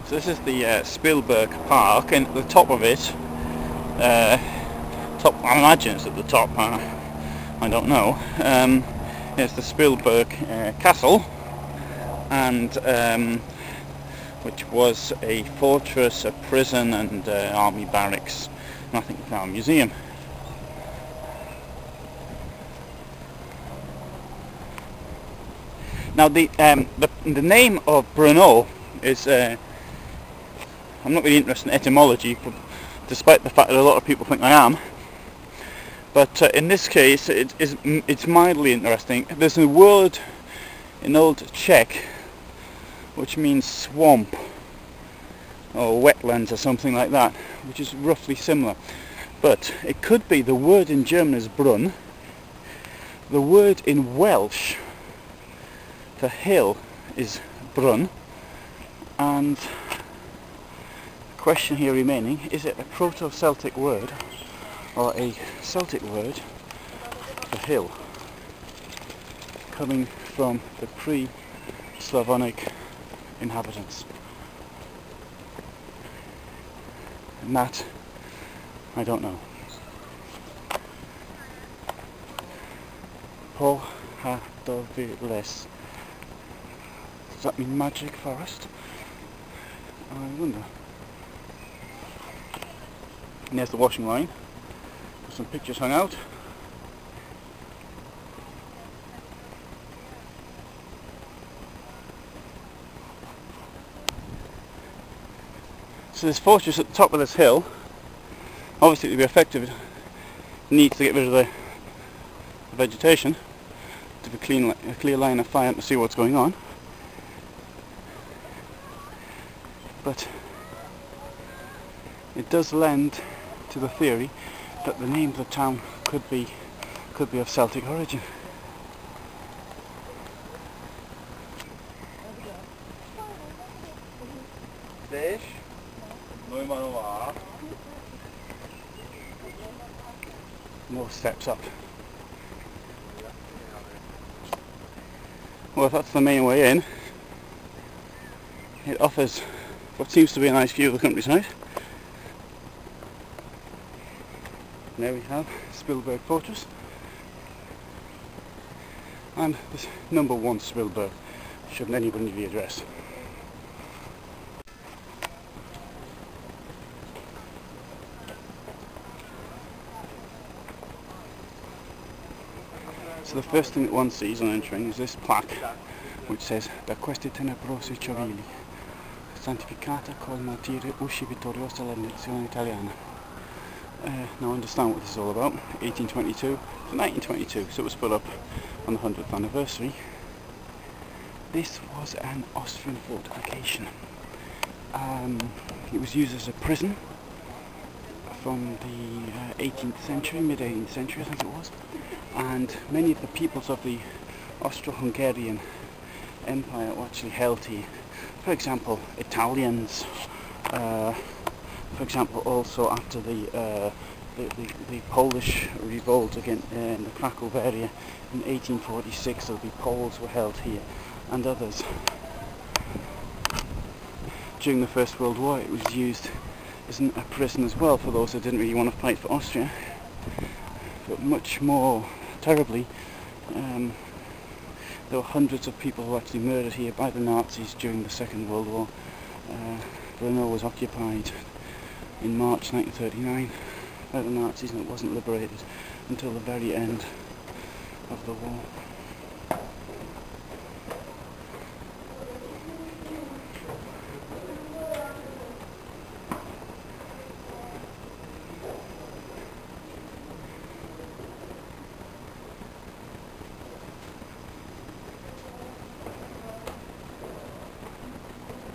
So this is the Špilberk Park, and at the top of it, I imagine it's at the top, I don't know, is the Špilberk Castle, and which was a fortress, a prison and army barracks, and I think now a museum. Now the name of Brno is, I'm not really interested in etymology, despite the fact that a lot of people think I am. But in this case, it's mildly interesting. There's a word in Old Czech which means swamp or wetlands or something like that, which is roughly similar. But it could be the word in German is brunn. The word in Welsh for hill is brunn, and the question here remaining, is it a Proto-Celtic word or a Celtic word for hill, coming from the pre-Slavonic inhabitants? And that, I don't know. Pohadoviles. Does that mean magic forest? I wonder. And there's the washing line. There's some pictures hung out. So this fortress at the top of this hill, obviously to be effective, it needs to get rid of the vegetation, to have a clear line of fire to see what's going on. But it does lend to the theory that the name of the town could be of Celtic origin. More steps up. Well, if that's the main way in, it offers what seems to be a nice view of the countryside. And there we have Špilberk Fortress, and this number 1 Špilberk, shouldn't anybody be addressed. So the first thing that one sees on entering is this plaque which says Da questi tenebrosi civili santificata col martirio usci vittoriosa la nazione italiana. Now I understand what this is all about. 1822 to 1922, so it was put up on the 100th anniversary. This was an Austrian fortification. It was used as a prison from the 18th century, mid-18th century I think it was, and many of the peoples of the Austro Hungarian Empire were actually held here. For example, Italians, for example also after the Polish revolt against in the Krakow area in 1846, so the Poles were held here, and others. During the First World War it was used as a prison as well for those who didn't really want to fight for Austria. But much more terribly, there were hundreds of people who were actually murdered here by the Nazis during the Second World War. Brno was occupied in March 1939 by the Nazis, and it wasn't liberated until the very end of the war.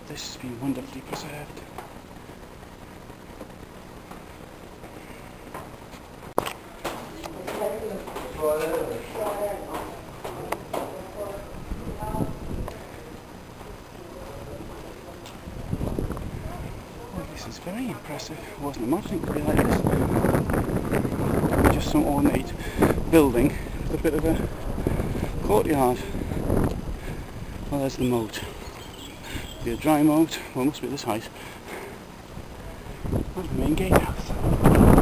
This has been wonderfully preserved. Well, this is very impressive. I wasn't imagining it would be like this. Just some ornate building with a bit of a courtyard. Well, there's the moat. Be a dry moat. Well, it must be this height. That's the main gatehouse.